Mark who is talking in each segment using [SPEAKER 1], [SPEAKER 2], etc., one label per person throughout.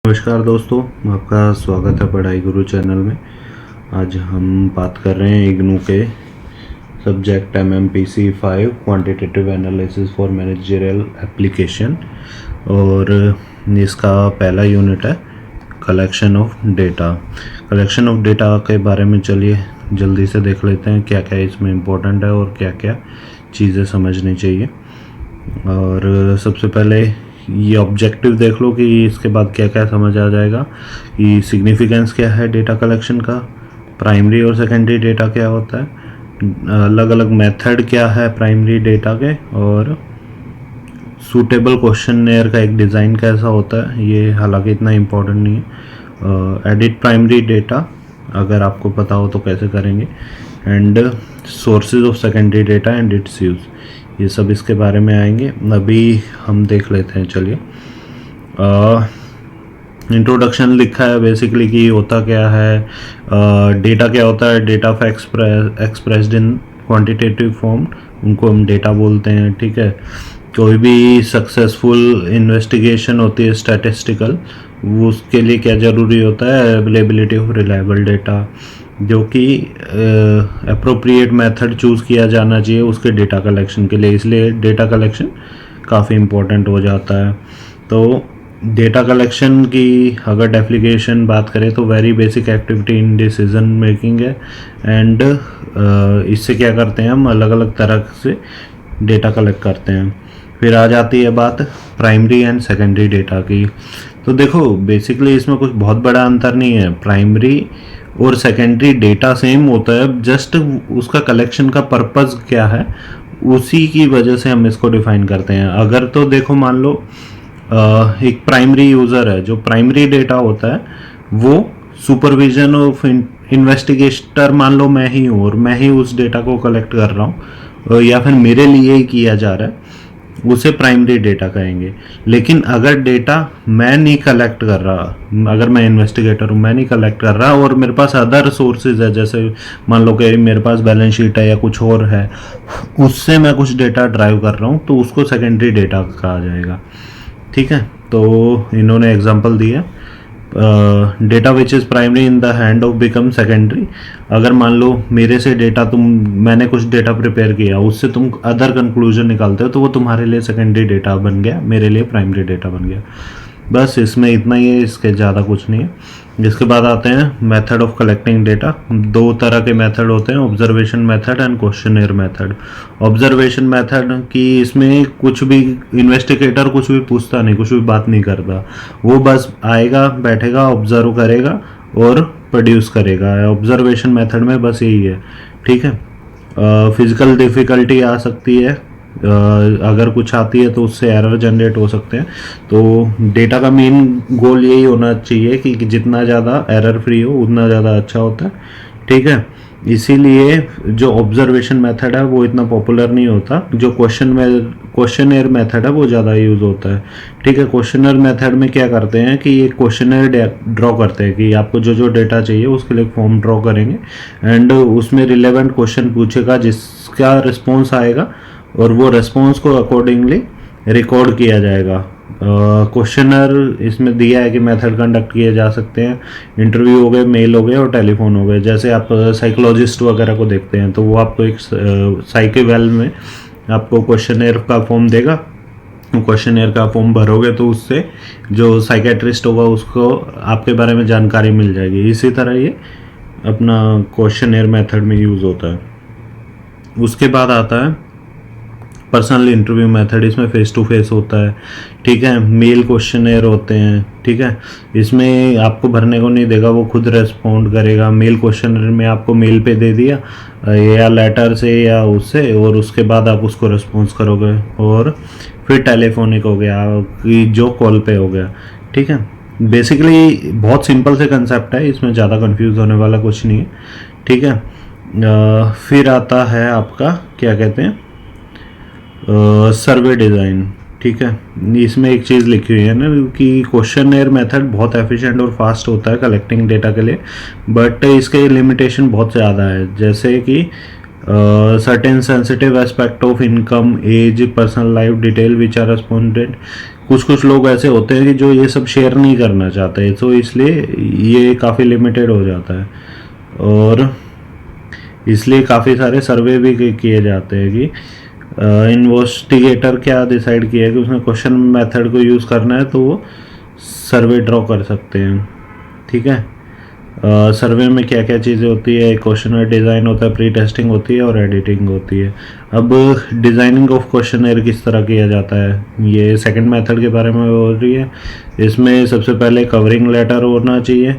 [SPEAKER 1] नमस्कार दोस्तों, आपका स्वागत है पढ़ाई गुरु चैनल में। आज हम बात कर रहे हैं इग्नू के subject MMPC 5 quantitative analysis for managerial application और इसका पहला यूनिट है collection of data. Collection of data के बारे में चलिए जल्दी से देख लेते हैं क्या क्या इसमें इम्पोर्टेंट है और क्या क्या चीज़ें समझनी चाहिए। और सबसे पहले ये ऑब्जेक्टिव देख लो कि इसके बाद क्या क्या समझ आ जाएगा कि सिग्निफिकेंस क्या है डेटा कलेक्शन का, प्राइमरी और सेकेंडरी डेटा क्या होता है, अलग अलग मेथड क्या है प्राइमरी डेटा के, और सूटेबल क्वेश्चननेयर का एक डिज़ाइन कैसा होता है। ये हालांकि इतना इम्पोर्टेंट नहीं है। एडिट प्राइमरी डेटा अगर आपको पता हो तो कैसे करेंगे, and sources of secondary data and it's use, ये सब इसके बारे में आएंगे। अभी हम देख लेते हैं। चलिए, इंट्रोडक्शन लिखा है बेसिकली कि होता क्या है, डेटा क्या होता है, data of expressed in quantitative form, उनको हम डेटा बोलते हैं। ठीक है, कोई भी सक्सेसफुल इन्वेस्टिगेशन होती है स्टैटिस्टिकल, वो उसके लिए क्या ज़रूरी होता है, अवेलेबिलिटी ऑफ रिलायबल डेटा, जो कि अप्रोप्रिएट मेथड चूज़ किया जाना चाहिए उसके डेटा कलेक्शन के लिए। इसलिए डेटा कलेक्शन काफ़ी इम्पोर्टेंट हो जाता है। तो डेटा कलेक्शन की अगर डेफिनेशन बात करें तो very basic activity in decision making है, एंड इससे क्या करते हैं हम, अलग अलग तरह से डेटा कलेक्ट करते हैं। फिर आ जाती है बात प्राइमरी एंड सेकेंडरी डेटा की। तो देखो बेसिकली इसमें कुछ बहुत बड़ा अंतर नहीं है, प्राइमरी और सेकेंडरी डेटा सेम होता है, जस्ट उसका कलेक्शन का पर्पस क्या है उसी की वजह से हम इसको डिफाइन करते हैं। अगर तो देखो मान लो एक प्राइमरी यूज़र है, जो प्राइमरी डेटा होता है वो सुपरविजन ऑफ इन्वेस्टिगेटर मान लो मैं ही हूँ और मैं ही उस डेटा को कलेक्ट कर रहा हूँ या फिर मेरे लिए ही किया जा रहा है, उसे प्राइमरी डेटा कहेंगे। लेकिन अगर डेटा मैं नहीं कलेक्ट कर रहा, अगर मैं इन्वेस्टिगेटर हूँ, मैं नहीं कलेक्ट कर रहा और मेरे पास अदर सोर्सेज है, जैसे मान लो कि मेरे पास बैलेंस शीट है या कुछ और है, उससे मैं कुछ डेटा ड्राइव कर रहा हूँ, तो उसको सेकेंडरी डेटा कहा जाएगा। ठीक है, तो इन्होंने एग्जांपल दिया, data which is primary in the hand of become secondary. अगर मान लो मेरे से डेटा मैंने कुछ डेटा प्रिपेयर किया, उससे तुम अदर कंक्लूजन निकालते हो, तो वो तुम्हारे लिए सेकेंडरी डेटा बन गया, मेरे लिए प्राइमरी डेटा बन गया। बस इसमें इतना ही है, इसके ज़्यादा कुछ नहीं है। जिसके बाद आते हैं मेथड ऑफ कलेक्टिंग डेटा। दो तरह के मेथड होते हैं, observation method and questionnaire method. Observation method की इसमें कुछ भी इन्वेस्टिगेटर कुछ भी पूछता नहीं, कुछ भी बात नहीं करता, वो बस आएगा, बैठेगा, ऑब्जर्व करेगा और प्रोड्यूस करेगा। ऑब्जर्वेशन मेथड में बस यही है। ठीक है, फिजिकल डिफ़िकल्टी आ सकती है, अगर कुछ आती है तो उससे एरर जनरेट हो सकते हैं। तो डेटा का मेन गोल यही होना चाहिए कि जितना ज़्यादा एरर फ्री हो उतना ज़्यादा अच्छा होता है। ठीक है, इसीलिए जो ऑब्जर्वेशन मेथड है वो इतना पॉपुलर नहीं होता, जो क्वेश्चननेयर मेथड है वो ज़्यादा यूज़ होता है। ठीक है, क्वेश्चननेयर मेथड में क्या करते हैं कि ये क्वेश्चननेयर ड्रॉ करते हैं कि आपको जो जो डेटा चाहिए उसके लिए फॉर्म ड्रॉ करेंगे, एंड उसमें रिलेवेंट क्वेश्चन पूछेगा जिसका रिस्पॉन्स आएगा, और वो रेस्पॉन्स को अकॉर्डिंगली रिकॉर्ड किया जाएगा। क्वेश्चनर इसमें दिया है कि मेथड कंडक्ट किए जा सकते हैं, इंटरव्यू हो गए, मेल हो गए और टेलीफोन हो गए। जैसे आप साइकोलॉजिस्ट वगैरह को देखते हैं तो वो आपको एक साइकोवेल में आपको क्वेश्चनर का फॉर्म देगा, क्वेश्चनर का फॉर्म भरोगे तो उससे जो साइकेट्रिस्ट होगा उसको आपके बारे में जानकारी मिल जाएगी। इसी तरह ये अपना क्वेश्चनर मेथड में यूज़ होता है। उसके बाद आता है पर्सनल इंटरव्यू मेथड। इसमें फेस टू फेस होता है। ठीक है, मेल क्वेश्चननेयर होते हैं। ठीक है, इसमें आपको भरने को नहीं देगा, वो खुद रेस्पॉन्ड करेगा। मेल क्वेश्चननेयर में आपको मेल पे दे दिया या लेटर से या उससे, और उसके बाद आप उसको रिस्पॉन्स करोगे। और फिर टेलीफोनिक हो गया कि जो कॉल पे हो गया। ठीक है, बेसिकली बहुत सिंपल से कंसेप्ट है, इसमें ज़्यादा कंफ्यूज होने वाला कुछ नहीं है। ठीक है, फिर आता है आपका क्या कहते हैं, सर्वे डिज़ाइन। ठीक है, इसमें एक चीज़ लिखी हुई है ना कि क्वेश्चननेयर मेथड बहुत एफिशिएंट और फास्ट होता है कलेक्टिंग डेटा के लिए, बट इसके लिमिटेशन बहुत ज़्यादा है। जैसे कि certain sensitive aspect of income, age, personal life detail which are respondent. कुछ कुछ लोग ऐसे होते हैं कि जो ये सब शेयर नहीं करना चाहते, तो इसलिए ये काफ़ी लिमिटेड हो जाता है, और इसलिए काफ़ी सारे सर्वे भी किए जाते हैं कि इन्वेस्टिगेटर क्या डिसाइड किया है कि उसने क्वेश्चन मेथड को यूज़ करना है तो वो सर्वे ड्रॉ कर सकते हैं। ठीक है, सर्वे में क्या क्या चीज़ें होती है, क्वेश्चनर डिज़ाइन होता है, प्री टेस्टिंग होती है और एडिटिंग होती है। अब डिज़ाइनिंग ऑफ क्वेश्चनर किस तरह किया जाता है, ये सेकंड मेथड के बारे में हो रही है। इसमें सबसे पहले कवरिंग लेटर होना चाहिए।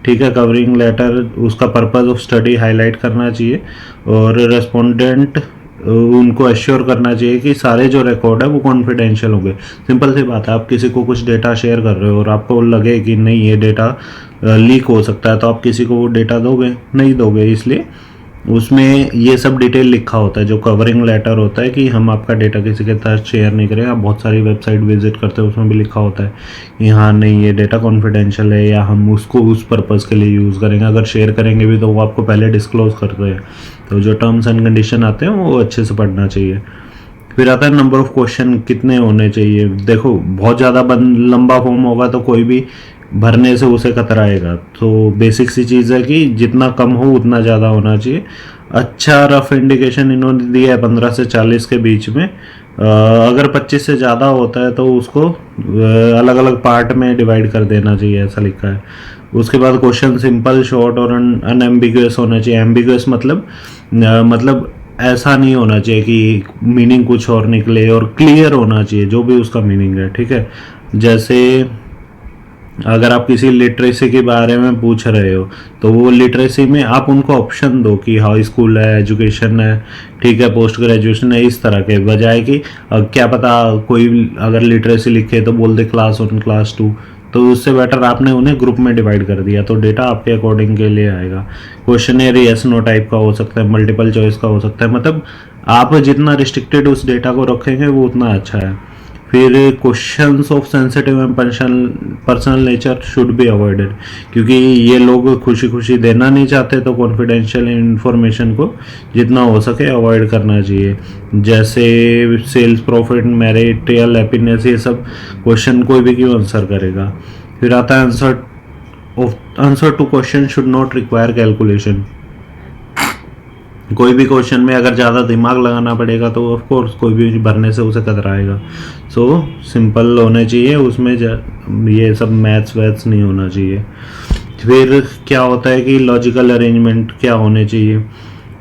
[SPEAKER 1] ठीक है, कवरिंग लेटर उसका पर्पस ऑफ स्टडी हाईलाइट करना चाहिए, और रेस्पोंडेंट उनको एश्योर करना चाहिए कि सारे जो रिकॉर्ड है वो कॉन्फिडेंशियल होंगे। सिंपल सी बात है, आप किसी को कुछ डेटा शेयर कर रहे हो और आपको लगे कि नहीं ये डेटा लीक हो सकता है, तो आप किसी को वो डेटा दोगे? नहीं दोगे। इसलिए उसमें ये सब डिटेल लिखा होता है, जो कवरिंग लेटर होता है कि हम आपका डेटा किसी के साथ शेयर नहीं करेंगे। आप बहुत सारी वेबसाइट विजिट करते हो, उसमें भी लिखा होता है कि हाँ नहीं ये डेटा कॉन्फिडेंशियल है, या हम उसको उस पर्पज़ के लिए यूज़ करेंगे। अगर शेयर करेंगे भी तो वो आपको पहले डिस्क्लोज करते हैं। तो जो टर्म्स एंड कंडीशन आते हैं वो अच्छे से पढ़ना चाहिए। फिर आता है नंबर ऑफ क्वेश्चन कितने होने चाहिए। देखो बहुत ज़्यादा लंबा फॉर्म होगा तो कोई भी भरने से उसे कतराएगा, तो बेसिक सी चीज़ है कि जितना कम हो उतना ज़्यादा होना चाहिए। अच्छा रफ इंडिकेशन इन्होंने दिया है 15 से 40 के बीच में। अगर 25 से ज़्यादा होता है तो उसको अलग अलग पार्ट में डिवाइड कर देना चाहिए, ऐसा लिखा है। उसके बाद क्वेश्चन सिंपल, शॉर्ट और अनएम्बिगुअस होना चाहिए। एम्बिगुअस मतलब ऐसा नहीं होना चाहिए कि मीनिंग कुछ और निकले, और क्लियर होना चाहिए जो भी उसका मीनिंग है। ठीक है, जैसे अगर आप किसी लिटरेसी के बारे में पूछ रहे हो तो वो लिटरेसी में आप उनको ऑप्शन दो कि हाई स्कूल है, एजुकेशन है, ठीक है, पोस्ट ग्रेजुएशन है, इस तरह के, बजाय कि क्या पता कोई अगर लिटरेसी लिखे तो बोल दे क्लास 1 क्लास 2। तो उससे बेटर आपने उन्हें ग्रुप में डिवाइड कर दिया, तो डेटा आपके अकॉर्डिंग के लिए आएगा। क्वेश्चनर यस नो टाइप का हो सकता है, मल्टीपल चॉइस का हो सकता है, मतलब आप जितना रिस्ट्रिक्टेड उस डेटा को रखेंगे वो उतना अच्छा है। फिर questions of sensitive and personal nature should be avoided, क्योंकि ये लोग खुशी खुशी देना नहीं चाहते, तो कॉन्फिडेंशियल इंफॉर्मेशन को जितना हो सके अवॉइड करना चाहिए। जैसे सेल्स, प्रॉफिट, मैरिटल हैप्पीनेस, ये सब क्वेश्चन कोई भी क्यों आंसर करेगा। फिर आता है answer to question should not require calculation. कोई भी क्वेश्चन में अगर ज़्यादा दिमाग लगाना पड़ेगा तो ऑफ कोर्स कोई भी भरने से उसे कतराएगा। सो सिंपल होने चाहिए, उसमें ये सब मैथ्स वैथ्स नहीं होना चाहिए। फिर क्या होता है कि लॉजिकल अरेंजमेंट क्या होने चाहिए।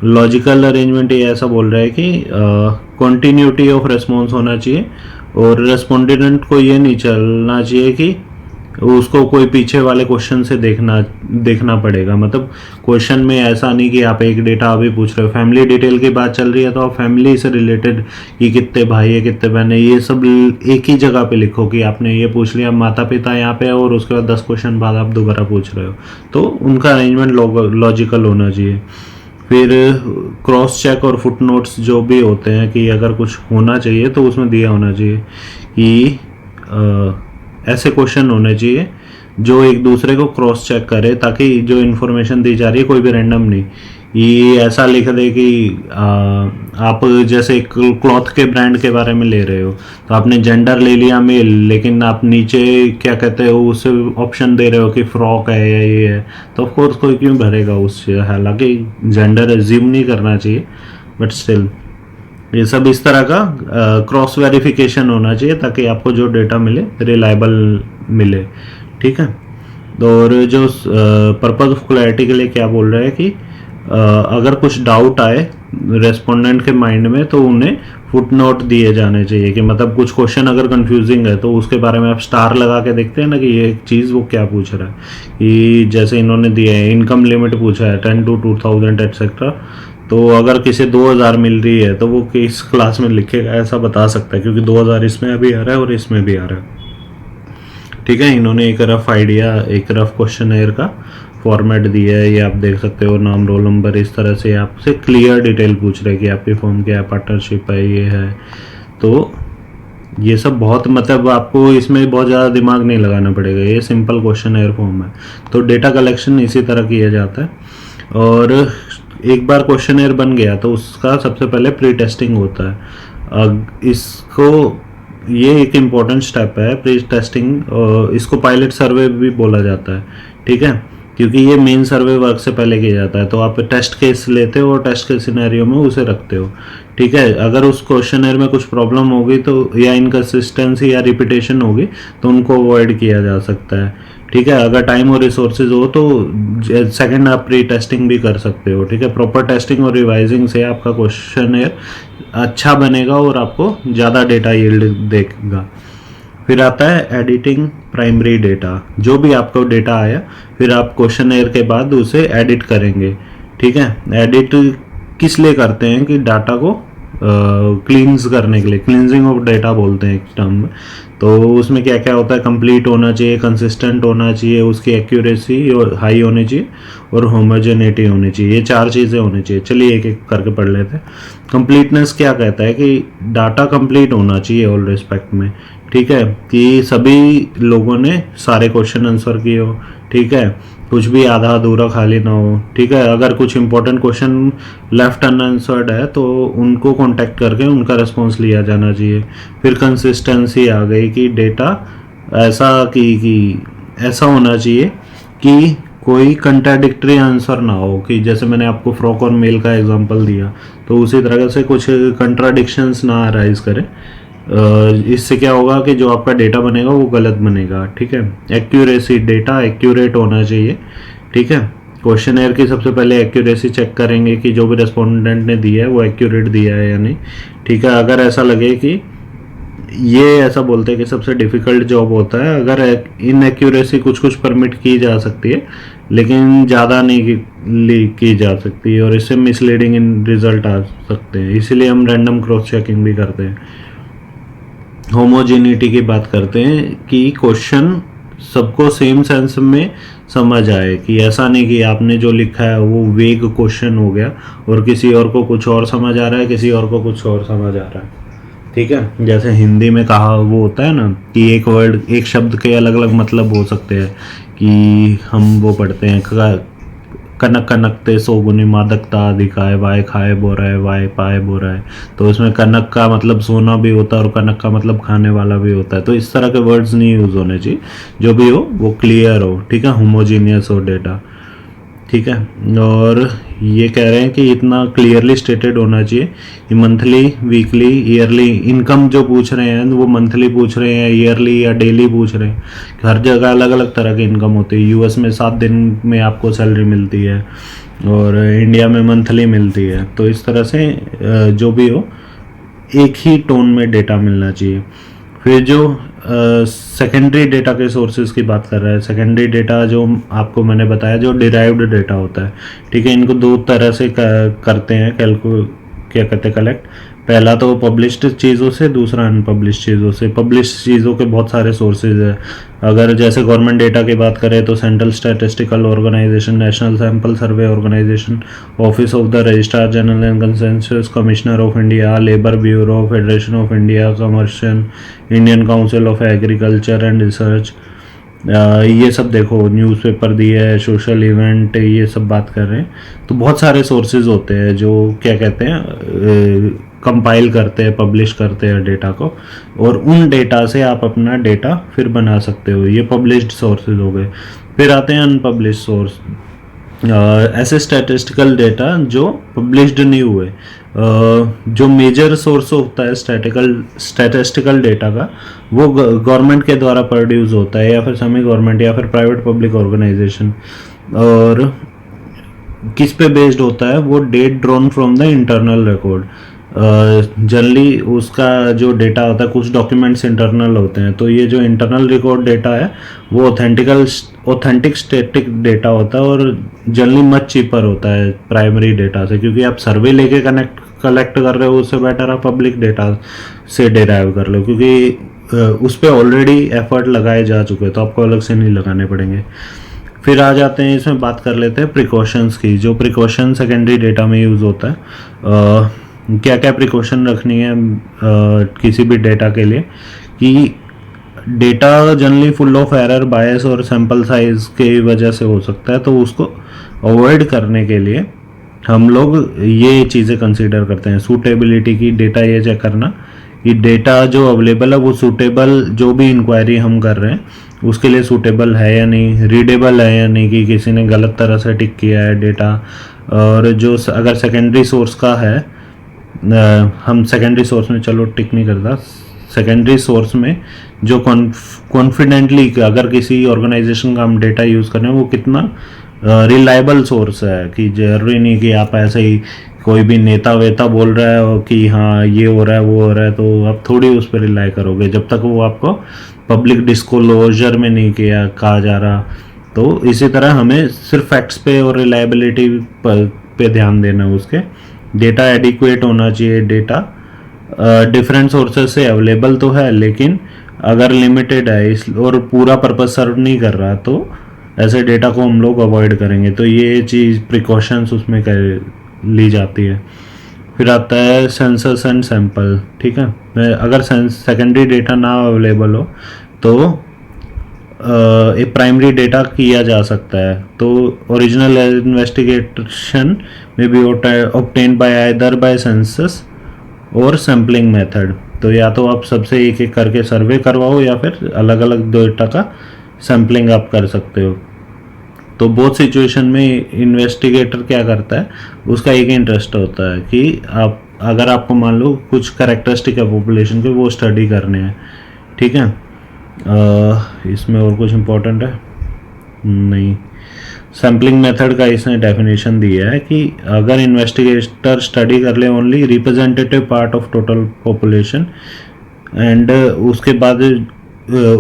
[SPEAKER 1] लॉजिकल अरेंजमेंट ये ऐसा बोल रहा है कि कॉन्टीन्यूटी ऑफ रिस्पॉन्स होना चाहिए, और रेस्पोंडेंट को ये नहीं चलना चाहिए कि उसको कोई पीछे वाले क्वेश्चन से देखना पड़ेगा। मतलब क्वेश्चन में ऐसा नहीं कि आप एक डेटा अभी पूछ रहे हो, फैमिली डिटेल की बात चल रही है तो आप फैमिली से रिलेटेड कि कितने भाई है, कितने बहन है, ये सब एक ही जगह पे लिखो कि आपने ये पूछ लिया, माता पिता यहाँ पे है, और उसके बाद 10 क्वेश्चन बाद आप दोबारा पूछ रहे हो, तो उनका अरेंजमेंट लॉजिकल होना चाहिए। फिर क्रॉस चेक और फुट नोट्स जो भी होते हैं कि अगर कुछ होना चाहिए तो उसमें दिया होना चाहिए कि ऐसे क्वेश्चन होने चाहिए जो एक दूसरे को क्रॉस चेक करे, ताकि जो इन्फॉर्मेशन दी जा रही है कोई भी रैंडम नहीं। ये ऐसा लिख दे कि आप जैसे एक क्लॉथ के ब्रांड के बारे में ले रहे हो तो आपने जेंडर ले लिया मेल, लेकिन आप नीचे क्या कहते हो उसे ऑप्शन दे रहे हो कि फ्रॉक है या ये है, तो ऑफकोर्स कोई क्यों भरेगा उससे। हालांकि जेंडर एज्यूम नहीं करना चाहिए, बट स्टिल ये सब इस तरह का क्रॉस वेरिफिकेशन होना चाहिए ताकि आपको जो डेटा मिले रिलायबल मिले। ठीक है, और जो पर्पज ऑफ क्लैरिटी के लिए क्या बोल रहा है कि अगर कुछ डाउट आए रेस्पोंडेंट के माइंड में तो उन्हें फुट नोट दिए जाने चाहिए, कि मतलब कुछ क्वेश्चन अगर कंफ्यूजिंग है तो उसके बारे में आप स्टार लगा के देखते हैं ना कि ये चीज़ वो क्या पूछ रहा है। कि जैसे इन्होंने दिया है इनकम लिमिट पूछा है 10 to 2000 एटसेट्रा, तो अगर किसी 2000 मिल रही है तो वो किस क्लास में लिखेगा ऐसा बता सकता है, क्योंकि 2000 इसमें अभी आ रहा है और इसमें भी आ रहा है। ठीक है, इन्होंने एक रफ आइडिया, एक रफ क्वेश्चनर का फॉर्मेट दिया है, ये आप देख सकते हो, नाम, रोल नंबर, इस तरह से आपसे क्लियर डिटेल पूछ रहे हैं कि आपकी फॉर्म क्या है, पार्टनरशिप है, ये है। तो ये सब बहुत, मतलब आपको इसमें बहुत ज़्यादा दिमाग नहीं लगाना पड़ेगा, ये सिंपल क्वेश्चनर फॉर्म है। तो डेटा कलेक्शन इसी तरह किया जाता है। और एक बार क्वेश्चन बन गया तो उसका सबसे पहले प्री टेस्टिंग होता है। इसको ये एक इम्पॉर्टेंट स्टेप है प्री टेस्टिंग, इसको पायलट सर्वे भी बोला जाता है, ठीक है, क्योंकि ये मेन सर्वे वर्क से पहले किया जाता है। तो आप टेस्ट केस लेते हो और टेस्ट के सिनेरियो में उसे रखते हो, ठीक है। अगर उस क्वेश्चनर में कुछ प्रॉब्लम होगी तो या इनकन्सिस्टेंसी या रिपीटेशन होगी तो उनको अवॉइड किया जा सकता है, ठीक है। अगर टाइम और रिसोर्सेज हो तो सेकंड आप प्री टेस्टिंग भी कर सकते हो, ठीक है। प्रॉपर टेस्टिंग और रिवाइजिंग से आपका क्वेश्चनर अच्छा बनेगा और आपको ज़्यादा डेटा यील्ड देगा। फिर आता है एडिटिंग प्राइमरी डेटा। जो भी आपको डेटा आया फिर आप क्वेश्चनर के बाद उसे एडिट करेंगे, ठीक है। एडिट किस लिए करते हैं कि डाटा को क्लींस करने के लिए, क्लींजिंग ऑफ डेटा बोलते हैं एक टर्म में। तो उसमें क्या क्या होता है, कंप्लीट होना चाहिए, कंसिस्टेंट होना चाहिए, उसकी एक्यूरेसी हाई होनी चाहिए और होमोजेनिटी होनी चाहिए। ये 4 चीज़ें होनी चाहिए। चलिए एक एक करके पढ़ लेते हैं। कंप्लीटनेस क्या कहता है कि डाटा कंप्लीट होना चाहिए ऑल रिस्पेक्ट में, ठीक है, कि सभी लोगों ने सारे क्वेश्चन आंसर किए हो, ठीक है, कुछ भी आधा अधूरा खाली ना हो, ठीक है। अगर कुछ इंपॉर्टेंट क्वेश्चन लेफ्ट अनआंसर्ड है तो उनको कांटेक्ट करके उनका रिस्पॉन्स लिया जाना चाहिए। फिर कंसिस्टेंसी आ गई कि डेटा ऐसा कि ऐसा होना चाहिए कि कोई कंट्राडिक्टरी आंसर ना हो, कि जैसे मैंने आपको फ्रॉक और मेल का एग्जांपल दिया तो उसी तरह से कुछ कंट्राडिक्शंस ना अराइज करें। इससे क्या होगा कि जो आपका डेटा बनेगा वो गलत बनेगा, ठीक है। एक्यूरेसी, डेटा एक्यूरेट होना चाहिए, ठीक है। क्वेश्चनर की सबसे पहले एक्यूरेसी चेक करेंगे कि जो भी रेस्पोंडेंट ने दिया है वो एक्यूरेट दिया है या नहीं, ठीक है। अगर ऐसा लगे कि ये ऐसा बोलते हैं कि सबसे डिफ़िकल्ट जॉब होता है, अगर इन एक्यूरेसी कुछ कुछ परमिट की जा सकती है लेकिन ज़्यादा नहीं की जा सकती और इससे मिसलीडिंग इन रिजल्ट आ सकते हैं, इसीलिए हम रैंडम क्रॉस चेकिंग भी करते हैं। होमोजेनिटी की बात करते हैं कि क्वेश्चन सबको सेम सेंस में समझ आए, कि ऐसा नहीं कि आपने जो लिखा है वो वेग क्वेश्चन हो गया और किसी और को कुछ और समझ आ रहा है, किसी और को कुछ और समझ आ रहा है, ठीक है। जैसे हिंदी में कहा वो होता है ना कि एक वर्ड, एक शब्द के अलग अलग मतलब हो सकते हैं, कि हम वो पढ़ते हैं कनक कनकते सोगुनी मादकता अधिकाय, वाय खाए बोरा है, वाय पाए बोरा है। तो उसमें कनक का मतलब सोना भी होता है और कनक का मतलब खाने वाला भी होता है। तो इस तरह के वर्ड्स नहीं यूज़ होने चाहिए, जो भी हो वो क्लियर हो, ठीक है, होमोजीनियस हो डेटा, ठीक है। और ये कह रहे हैं कि इतना क्लियरली स्टेटेड होना चाहिए कि मंथली, वीकली, ईयरली इनकम जो पूछ रहे हैं वो मंथली पूछ रहे हैं, ईयरली या डेली पूछ रहे हैं। हर जगह अलग अलग तरह की इनकम होती है। यूएस में 7 दिन में आपको सैलरी मिलती है और इंडिया में मंथली मिलती है। तो इस तरह से जो भी हो एक ही टोन में डेटा मिलना चाहिए। फिर जो सेकेंडरी डेटा के सोर्सेज की बात कर रहा है, सेकेंडरी डेटा जो आपको मैंने बताया जो डिराइव्ड डेटा होता है, ठीक है। इनको 2 तरह से करते हैं क्या कहते हैं कलेक्ट। पहला तो पब्लिश्ड चीज़ों से, दूसरा अनपब्लिश्ड चीज़ों से। पब्लिश्ड चीज़ों के बहुत सारे सोर्सेज है। अगर जैसे गवर्नमेंट डेटा की बात करें तो central statistical organisation, national sample survey organisation, office of the registrar general and consensus commissioner of India, labour bureau, federation of India commercial, Indian council of agriculture and research, ये सब देखो newspaper दिए है, social event, ये सब बात कर रहे हैं। तो बहुत सारे सोर्सेज होते हैं जो क्या कहते हैं कंपाइल करते हैं, पब्लिश करते हैं डेटा को, और उन डेटा से आप अपना डेटा फिर बना सकते हो। ये पब्लिश्ड सोर्सेज हो गए। फिर आते हैं अनपब्लिश्ड सोर्स, ऐसे स्टैटिस्टिकल डेटा जो पब्लिश्ड नहीं हुए। जो मेजर सोर्स होता है स्टैटिस्टिकल डेटा का वो गवर्नमेंट के द्वारा प्रोड्यूस होता है या फिर सेमी गवर्नमेंट या फिर प्राइवेट पब्लिक ऑर्गेनाइजेशन। और किस पे बेस्ड होता है वो, date drawn from the internal record. Generally उसका जो डेटा होता है, कुछ डॉक्यूमेंट्स इंटरनल होते हैं, तो ये जो इंटरनल रिकॉर्ड डेटा है वो ऑथेंटिक स्टैटिक डेटा होता है और जनरली मच चीपर होता है प्राइमरी डेटा से, क्योंकि आप सर्वे लेके कलेक्ट कर रहे हो, उससे बेटर आप पब्लिक डेटा से डिराइव कर लो, क्योंकि उस पर ऑलरेडी एफर्ट लगाए जा चुके हैं, तो आपको अलग से नहीं लगाने पड़ेंगे। फिर आ जाते हैं, इसमें बात कर लेते हैं प्रिकॉशंस की। जो प्रिकॉशन सेकेंडरी डेटा में यूज़ होता है, क्या क्या प्रिकॉशन रखनी है किसी भी डेटा के लिए, कि data generally full of error, bias और सैंपल साइज की वजह से हो सकता है, तो उसको अवॉइड करने के लिए हम लोग ये चीज़ें कंसीडर करते हैं। सूटेबिलिटी की डेटा ये चेक करना कि डेटा जो अवेलेबल है वो सूटेबल, जो भी इंक्वायरी हम कर रहे हैं उसके लिए सूटेबल है या नहीं, रीडेबल है या नहीं, कि किसी ने गलत तरह से टिक किया है डेटा। और जो अगर सेकेंडरी सोर्स का है, हम सेकेंडरी सोर्स में चलो टिक नहीं करता, सेकेंडरी सोर्स में जो कॉन्फिडेंटली अगर किसी ऑर्गेनाइजेशन का हम डेटा यूज़ कर रहे हैं वो कितना रिलायबल सोर्स है, कि जरूरी नहीं कि आप ऐसे ही कोई भी नेता वेता बोल रहा है और कि हाँ ये हो रहा है वो हो रहा है तो आप थोड़ी उस पर रिलाई करोगे जब तक वो आपको पब्लिक डिस्क्लोजर में नहीं किया कहा जा रहा। तो इसी तरह हमें सिर्फ फैक्ट्स पे और रिलायबिलिटी पे ध्यान देना है। उसके डेटा एडिक्वेट होना चाहिए, डेटा डिफरेंट सोर्सेज से अवेलेबल तो है लेकिन अगर लिमिटेड है इस और पूरा पर्पस सर्व नहीं कर रहा तो ऐसे डेटा को हम लोग अवॉइड करेंगे। तो ये चीज़ प्रिकॉशंस उसमें ली जाती है। फिर आता है सेंसस एंड सैंपल, ठीक है। अगर सेकेंडरी डेटा ना अवेलेबल हो तो एक प्राइमरी डेटा किया जा सकता है। तो ओरिजिनल इन्वेस्टिगेशन में B obtained by either bye census और सैम्पलिंग मेथड। तो या तो आप सबसे एक एक करके सर्वे करवाओ या फिर अलग अलग डेटा का सैम्पलिंग आप कर सकते हो। तो बहुत सिचुएशन में इन्वेस्टिगेटर क्या करता है, उसका एक इंटरेस्ट होता है कि आप अगर आपको मान लो कुछ कैरेक्टरिस्टिक है पॉपुलेशन के वो स्टडी करने हैं, ठीक है। इसमें और कुछ इम्पोर्टेंट है नहीं। सैम्पलिंग मेथड का इसने डेफिनेशन दिया है कि अगर इन्वेस्टिगेटर स्टडी कर ले only representative part of total population and उसके बाद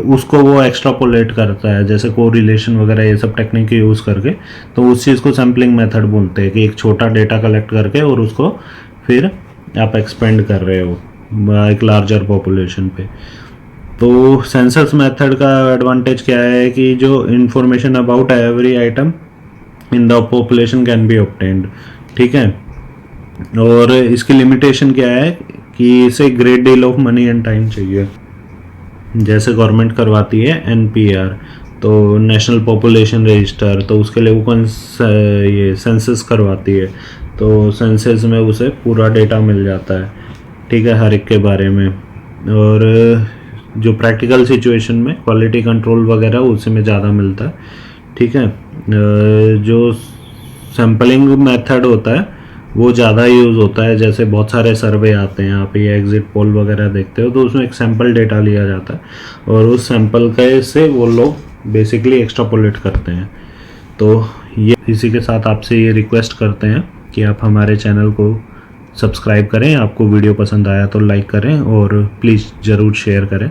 [SPEAKER 1] उसको वो एक्स्ट्रापोलेट करता है, जैसे कोरिलेशन वगैरह ये सब टेक्निक यूज़ करके, तो उस चीज़ को सैम्पलिंग मेथड बोलते हैं कि एक छोटा डेटा कलेक्ट करके और उसको फिर आप एक्सपेंड कर रहे हो एक लार्जर पॉपुलेशन पे। तो सेंसस मेथड का एडवांटेज क्या है कि जो information about every item in the population can be obtained, ठीक है। और इसकी लिमिटेशन क्या है कि इसे great deal of money and time चाहिए। जैसे गवर्नमेंट करवाती है NPR, तो नेशनल पॉपुलेशन रजिस्टर, तो उसके लिए वो कौन ये सेंसस करवाती है, तो सेंसस में उसे पूरा डेटा मिल जाता है, ठीक है, हर एक के बारे में। और जो प्रैक्टिकल सिचुएशन में क्वालिटी कंट्रोल वगैरह उसमें ज़्यादा मिलता है, ठीक है। जो सैम्पलिंग मेथड होता है वो ज़्यादा यूज़ होता है, जैसे बहुत सारे सर्वे आते हैं, आप ये एग्जिट पोल वगैरह देखते हो तो उसमें एक सैम्पल डेटा लिया जाता है और उस सैम्पल के से वो लोग बेसिकली एक्स्ट्रापोलेट करते हैं। तो ये इसी के साथ आपसे ये रिक्वेस्ट करते हैं कि आप हमारे चैनल को सब्सक्राइब करें, आपको वीडियो पसंद आया तो लाइक करें और प्लीज़ ज़रूर शेयर करें।